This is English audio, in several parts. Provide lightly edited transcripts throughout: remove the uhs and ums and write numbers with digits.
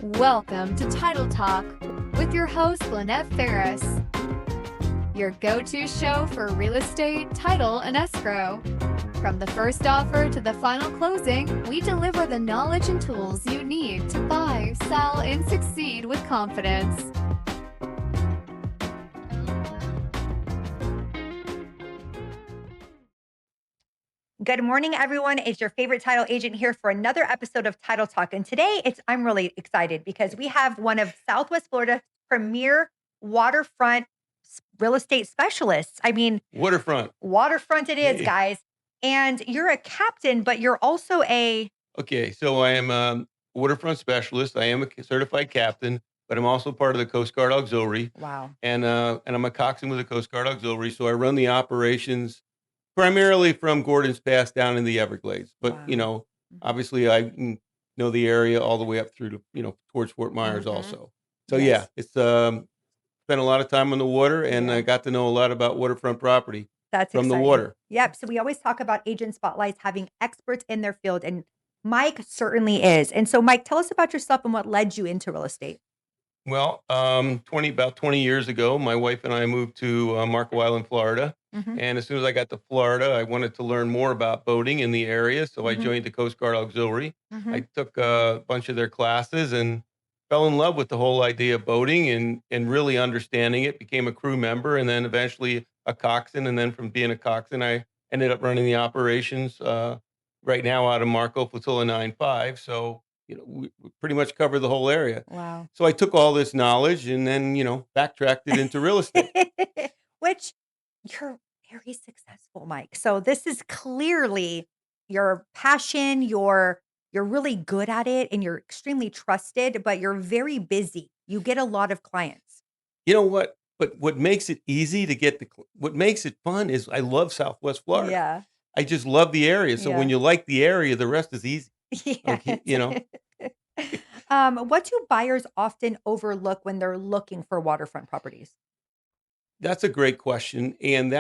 Welcome to Title Talk with your host, Lynnette Ferris, your go-to show for real estate, title, and escrow. From the first offer to the final closing, we deliver the knowledge and tools you need to buy, sell, and succeed with confidence. Good morning, everyone. It's your favorite title agent here for another episode of Title Talk. And today I'm really excited because we have one of Southwest Florida's premier waterfront real estate specialists. Waterfront it is, Hey. guys. And you're a captain, but you're also Okay, so I am a waterfront specialist. I am a certified captain, but I'm also part of the Coast Guard Auxiliary, wow. and I'm a coxswain with the Coast Guard Auxiliary. So I run the operations primarily from Gordon's Pass down in the Everglades. But Wow. obviously I know the area all the way up through to towards Fort Myers Mhm. also. So yeah, Yes. it's spent a lot of time on the water, and Yeah. I got to know a lot about waterfront property That's from the exciting. water. Yep. So we always talk about agent spotlights having experts in their field, and Mike certainly is. And so, Mike, tell us about yourself and what led you into real estate. Well, about 20 years ago, my wife and I moved to Marco Island, Florida. Mhm. And as soon as I got to Florida, I wanted to learn more about boating in the area. So I Mhm. joined the Coast Guard Auxiliary. I Mhm. took a bunch of their classes and fell in love with the whole idea of boating and really understanding it. Became a crew member and then eventually a coxswain. And then from being a coxswain, I ended up running the operations right now out of Marco Flotilla 9-5. So, we pretty much cover the whole area. Wow. So I took all this knowledge and then, backtracked it into real estate. Which you're very successful, Mike. So this is clearly your passion, you're really good at it and you're extremely trusted, but you're very busy. You get a lot of clients. You know what? But what makes it easy to get what makes it fun is I love Southwest Florida. Yeah. I just love the area. So when Yeah. you like the area, the rest is easy. Okay, Yes. What do buyers often overlook when they're looking for waterfront properties? That's a great question. And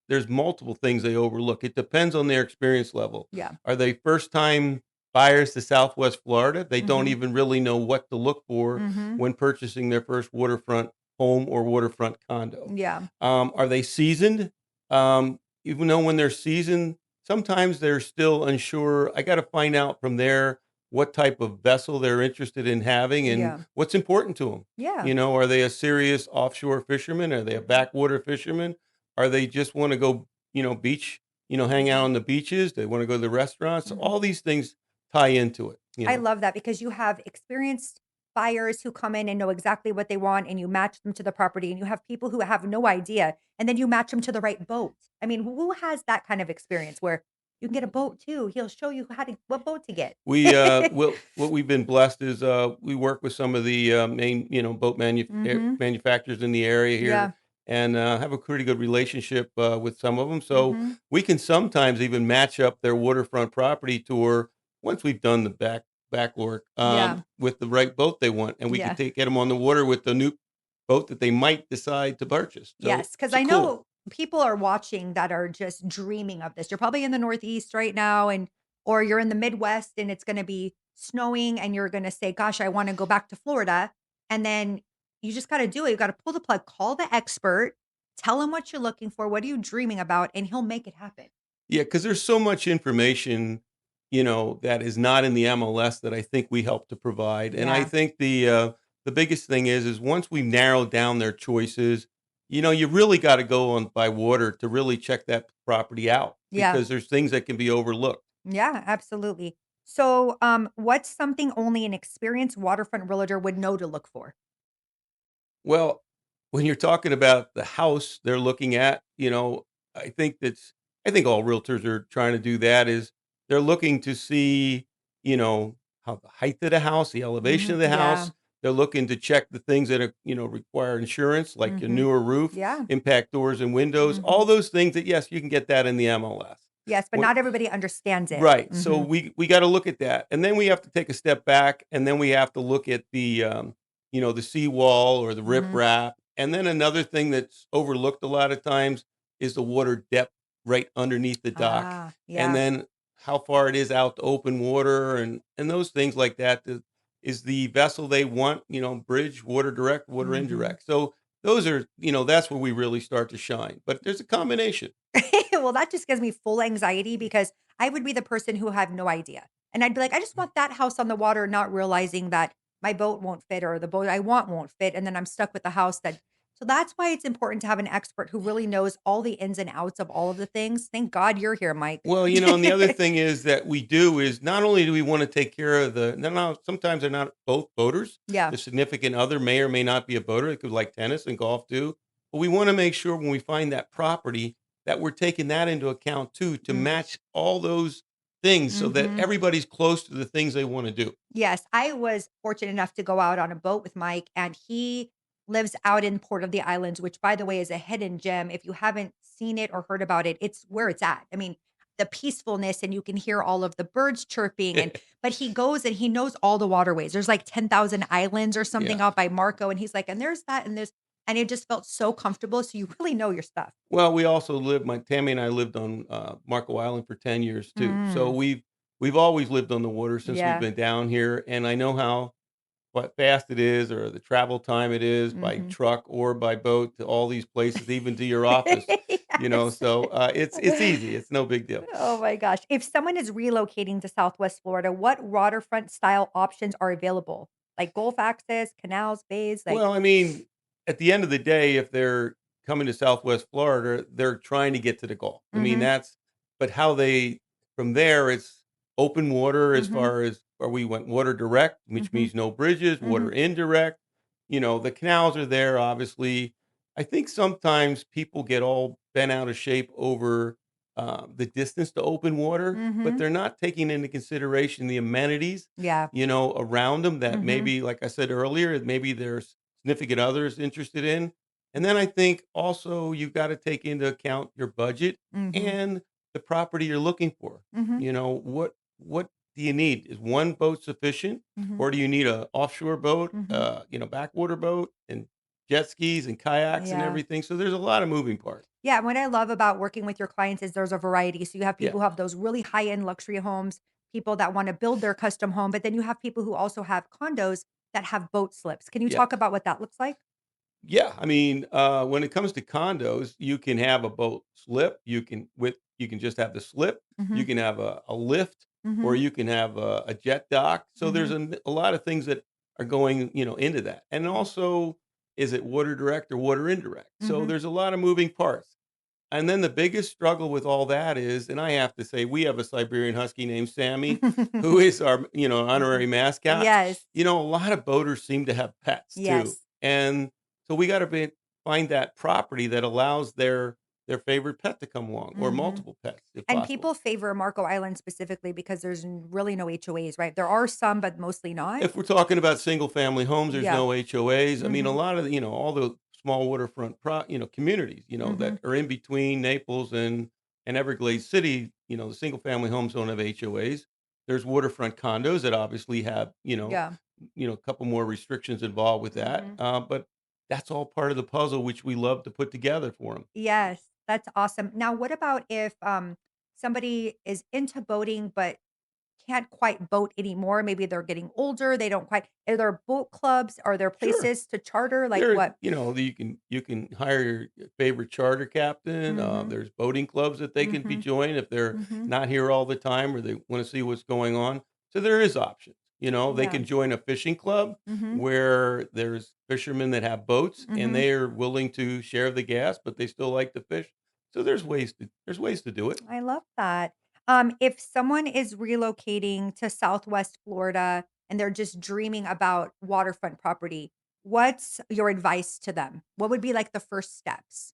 there's multiple things they overlook. It depends on their experience level. Yeah. Are they first time buyers to Southwest Florida? They don't Mhm. even really know what to look for Mhm. when purchasing their first waterfront home or waterfront condo. Yeah. Are they seasoned? Even though when they're seasoned, sometimes they're still unsure. I got to find out from there what type of vessel they're interested in having and Yeah. what's important to them. Yeah. Are they a serious offshore fisherman? Are they a backwater fisherman? Are they just want to go, beach, hang out on the beaches? They want to go to the restaurants. Mhm. All these things tie into it. I love that because you have experienced buyers who come in and know exactly what they want and you match them to the property and you have people who have no idea and then you match them to the right boat. I mean, who has that kind of experience where you can get a boat too? He'll show you what boat to get. What we've been blessed is, we work with some of the, main, boat Mhm. manufacturers in the area here Yeah. and, have a pretty good relationship, with some of them. So Mhm. we can sometimes even match up their waterfront property tour once we've done the back work, Yeah. with the right boat they want, and we can Yeah. get them on the water with the new boat that they might decide to purchase. So Yes, because it's I cool. know people are watching that are just dreaming of this. You're probably in the Northeast right now or you're in the Midwest and it's gonna be snowing and you're gonna say, "Gosh, I wanna go back to Florida." And then you just gotta do it. You gotta pull the plug, call the expert, tell him what you're looking for, what are you dreaming about, and he'll make it happen. Yeah, because there's so much information, that is not in the MLS that I think we help to provide. And I Yeah. think the biggest thing is once we narrow down their choices, you really got to go on by water to really check that property out Yeah. because there's things that can be overlooked. Yeah, absolutely. So, what's something only an experienced waterfront realtor would know to look for? Well, when you're talking about the house they're looking at, I think I think all realtors are trying to do that is they're looking to see, how the height of the house, the elevation Mhm. of the Yeah. house. They're looking to check the things that are, require insurance, like a Mhm. newer roof, Yeah. impact doors and windows, all Mhm. those things that yes, you can get that in the MLS. Yes, but What not everybody understands it. Right. So Mhm. we got to look at that, and then we have to take a step back, and then we have to look at the seawall or the Mhm. riprap, and then another thing that's overlooked a lot of times is the water depth right underneath the dock, Ah, and yeah. then how far it is out to open water, and those things like that. is the vessel they want, bridge, water direct, water Mhm. indirect. So those are, that's where we really start to shine. But there's a combination. Well, that just gives me full anxiety because I would be the person who have no idea. And I'd be like, I just want that house on the water, not realizing that my boat won't fit or the boat I want won't fit. And then I'm stuck with the house that. So that's why it's important to have an expert who really knows all the ins and outs of all of the things. Thank God you're here, Mike. Well, and the other thing is that we do is not only do we want to take care of no, sometimes they're not both boaters. Yeah. The significant other may or may not be a boater. It could like tennis and golf too. But we want to make sure when we find that property that we're taking that into account too to Mm. match all those things so that Mhm. everybody's close to the things they want to do. Yes, I was fortunate enough to go out on a boat with Mike, and he lives out in Port of the Islands, which, by the way, is a hidden gem. If you haven't seen it or heard about it, it's where it's at. I mean, the peacefulness, and you can hear all of the birds chirping. And but he goes and he knows all the waterways. There's like 10,000 islands or something Yeah. out by Marco, and he's like, and there's that and this, and it just felt so comfortable. So you really know your stuff. Well, we also lived my Tammy and I lived on, Marco Island for 10 years too. So Mm, we've always lived on the water since we've yeah. been down here, and I know how what fast it is or the travel time it is by Hmm. truck or by boat to all these places, even to your office, Yes. so, it's easy. It's no big deal. Oh my gosh. If someone is relocating to Southwest Florida, what waterfront style options are available? Like Gulf access, canals, bays, like Well, I mean, at the end of the day, if they're coming to Southwest Florida, they're trying to get to the Gulf. I mean, mhm, but how they from there, it's open water as mhm, far as where we went water direct, which mhm, means no bridges, water mhm. indirect. The canals are there, obviously. I think sometimes people get all bent out of shape over the distance to open water, but Mhm. they're not taking into consideration the amenities Yeah. around them that Mhm, maybe, like I said earlier, maybe their significant others interested in. And then I think also you've got to take into account your budget mhm, and the property you're looking for. mhm, What do you need? Is one boat sufficient, mhm, or do you need a offshore boat, mhm. backwater boat, and jet skis and kayaks and Yeah. everything? So there's a lot of moving parts. Yeah, what I love about working with your clients is there's a variety. So you have Yeah, people who have those really high-end luxury homes, people that want to build their custom home, but then you have people who also have condos that have boat slips. Can you yeah. talk about what that looks like? Yeah, I mean, when it comes to condos, you can have a boat slip. You can just have the slip. You Mhm, can have a lift, or mhm, you can have a jet dock. So there's mhm. a lot of things that are going, into that. And Yeah. also, is it water direct or water indirect? So Mhm. there's a lot of moving parts. And then the biggest struggle with all that is, and I have to say, we have a Siberian Husky named Sammy, who is our, honorary mascot. Yes. A lot of boaters seem to have pets too, Yes. and so we got to find that property that allows their favorite pet to come along, or Mhm. multiple pets if And possible. people favor Marco Island specifically because there's really no HOAs, right? There are some, but mostly not. If we're talking about single family homes, there's Yeah. no HOAs. I mean, a Mhm. lot of all the small waterfront communities, that Mhm. are in between Naples and Everglades City, the single family homes don't have HOAs. There's waterfront condos that obviously have, Yeah. a couple more restrictions involved with that. Mhm. But that's all part of the puzzle, which we love to put together for them. Yes, that's awesome. Now, what about if somebody is into boating but can't quite boat anymore? Maybe they're getting older. They don't quite. Are there boat clubs? Are there Sure. places to charter? Like There, what? you can hire your favorite charter captain. Mhm. There's boating clubs that they can be Mhm. joined if they're Mhm. not here all the time or they want to see what's going on. So there is options. They Yeah. can join a fishing club Mhm. where there's fishermen that have boats and Mhm. they are willing to share the gas, but they still like to fish. So there's ways to do it. I love that. If someone is relocating to Southwest Florida and they're just dreaming about waterfront property, what's your advice to them? What would be like the first steps?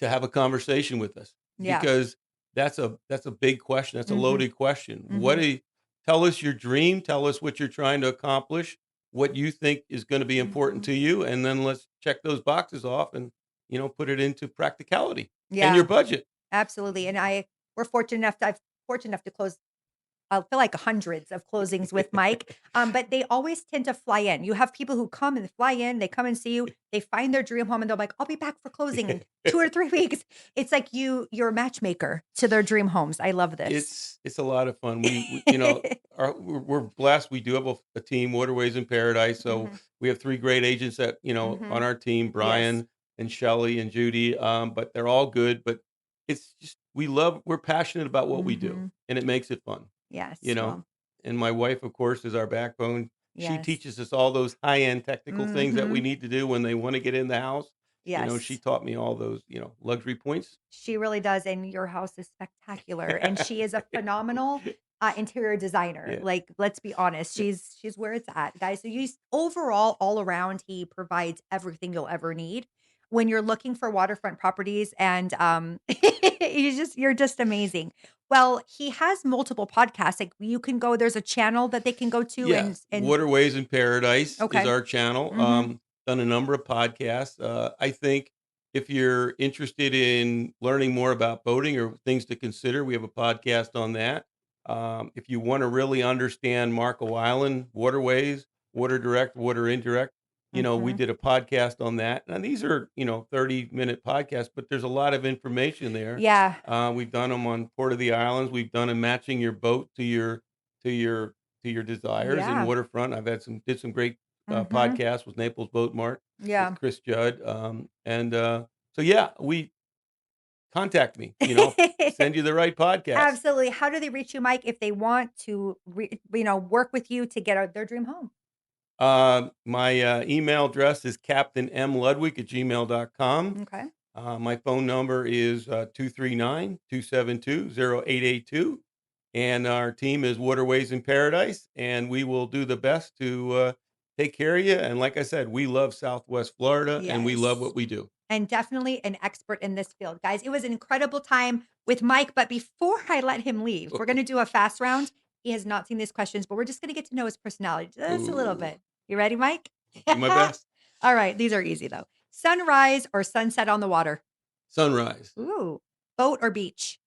To have a conversation with us Yeah. because that's a big question. That's a Mhm. loaded question. Mhm. Tell us your dream, tell us what you're trying to accomplish, what you think is going to be important Mhm. to you, and then let's check those boxes off and put it into practicality and your Yeah, budget. absolutely. And we're fortunate enough to I've fortunate enough to close I feel like hundreds of closings with Mike, but they always tend to fly in. You have people who come and fly in, they come and see you, they find their dream home, and they're like, "I'll be back for closing in 2 or 3 weeks." It's like you're a matchmaker to their dream homes. I love this. It's a lot of fun. We you know, we're blessed. We do have a team, Waterways in Paradise. So Mhm, we have 3 great agents that, on mhm. our team, Yes. Brian and Shelly and Judy. But they're all good. But it's just we're passionate about what we do, Mhm. and it makes it fun, you Yes. know. Well, And my wife, of course, is our backbone. She yes. teaches us all those high-end technical things that we Mhm. need to do when they want to get in the house. She Yes. taught me all those, luxury points. She really does, and your house is spectacular, and she is a phenomenal, interior designer. Yeah. Like, let's be honest, she's where it's at, guys. So you overall, all around, he provides everything you'll ever need when you're looking for waterfront properties, and you're just amazing. Well, he has multiple podcasts. Like you can go. There's a channel that they can go to, Yeah, and Waterways in Paradise is okay, our channel. hmm Done a number of podcasts. I think if you're interested in learning more about boating or things to consider, we have a podcast on that. If you want to really understand Marco Island waterways, water direct, water indirect, we hmm did a podcast on that. And these are, 30-minute podcasts, but there's a lot of information there. yeah, We've done them on Port of the Islands. We've done them matching your boat to your to your desires in yeah, waterfront. Did some great hmm podcasts with Naples Boat Mart with yeah. Chris Judd. And so, yeah, we contact me, send you the right podcast. Absolutely. How do they reach you, Mike, if they want to, work with you to get their dream home? My email address is captainmludwig@gmail.com. Okay. My phone number is 239 and our team is Waterways in Paradise, and we will do the best to take care of you. And like I said, we love Southwest Florida, and we love Yes. what we do. And definitely an expert in this field. Guys, it was an incredible time with Mike. But before I let him leave, we're going to do a fast round. He has not seen these questions, but we're just going to get to know his personality just a little Ooh, bit. You ready, Mike? do my best. All right. These are easy, though. Sunrise or sunset on the water? Sunrise, Ooh. Boat or beach?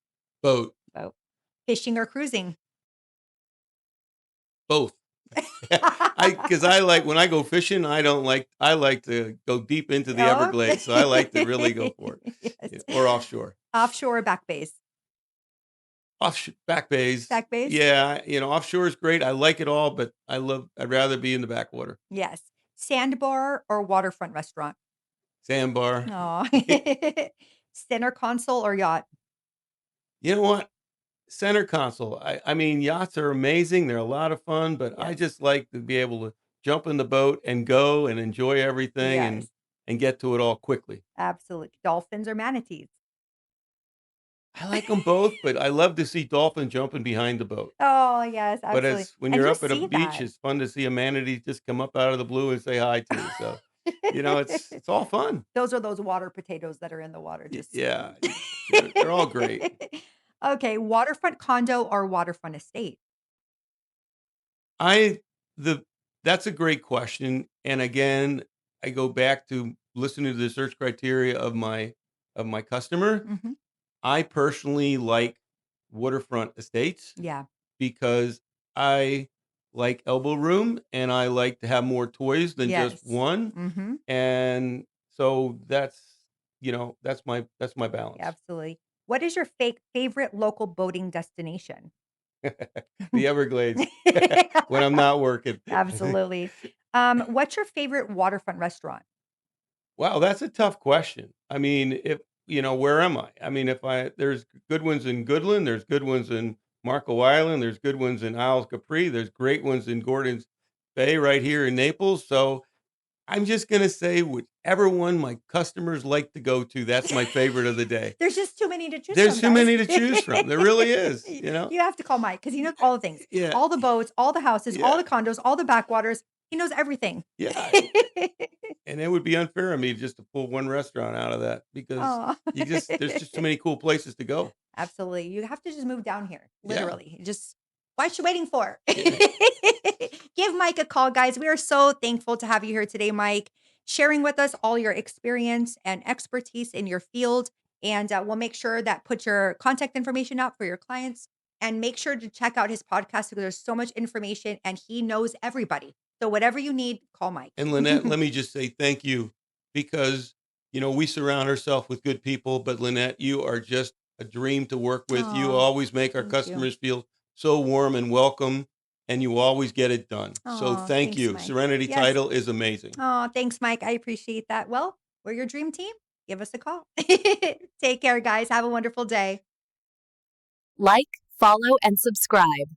boat, Boat. Fishing or cruising? both. Because I like when I go fishing, I like to go deep into the Oh, Everglades, so I like to really go for it. yes. Yeah, or offshore. Offshore or back bays? Back bays. Back bays? Yeah, offshore is great. I like it all, but I'd rather be in the backwater. Yes. Sandbar or waterfront restaurant? Sandbar. Oh. Center console or yacht? You know what? Center console. I mean, yachts are amazing. They're a lot of fun, but I Yes. just like to be able to jump in the boat and go and enjoy everything Yes. and get to it all quickly. Absolutely. Dolphins or manatees? I like them both, but I love to see dolphin jumping behind the boat. Oh, yes, But absolutely. as when And you're you up at a see beach, that. it's fun to see a manatee just come up out of the blue and say hi to you. So, it's all fun. Those are those water potatoes that are in the water just Yeah, they're all great. Okay, waterfront condo or waterfront estate? I the That's a great question, and again, I go back to listening to the search criteria of my customer. Mhm. I personally like waterfront estates Yeah. because I like elbow room and I like to have more toys than just Yes. one, Mhm. and so that's my balance. Absolutely. What is your favorite local boating destination? The Everglades when I'm not working. Absolutely. What's your favorite waterfront restaurant? Wow, that's a tough question. I mean, if where am I? I mean, if I there's good ones in Goodland, there's good ones in Marco Island, there's good ones in Isles Capri, there's great ones in Gordon's Bay right here in Naples. So I'm just gonna say whichever one my customers like to go to, that's my favorite of the day. There's just too many to choose There's from, too guys. many to choose from. There really is, You have to call Mike because he knows all the things, Yeah, all the boats, all the houses, all yeah, the condos, all the backwaters. He knows everything. yeah. And it would be unfair of me just to pull one restaurant out of that because Oh, there's just too many cool places to go. absolutely. You have to just move down here, Yeah, literally. Just what you waiting for? yeah. Give Mike a call, guys. We are so thankful to have you here today, Mike, sharing with us all your experience and expertise in your field. And we'll make sure that put your contact information out for your clients And make sure to check out his podcast because there's so much information and he knows everybody. So whatever you need, call Mike. And Lynnette, let me just say thank you because, we surround ourselves with good people, but Lynnette, you are just a dream to work with. You Oh, always make our thank you. customers feel so warm and welcome, and you always get it done. So Oh, thank thanks, you. Mike. Serenity Yes. Title is amazing. Oh, thanks, Mike. I appreciate that. Well, we're your dream team. Give us a call. Take care, guys. Have a wonderful day. Like, follow, and subscribe.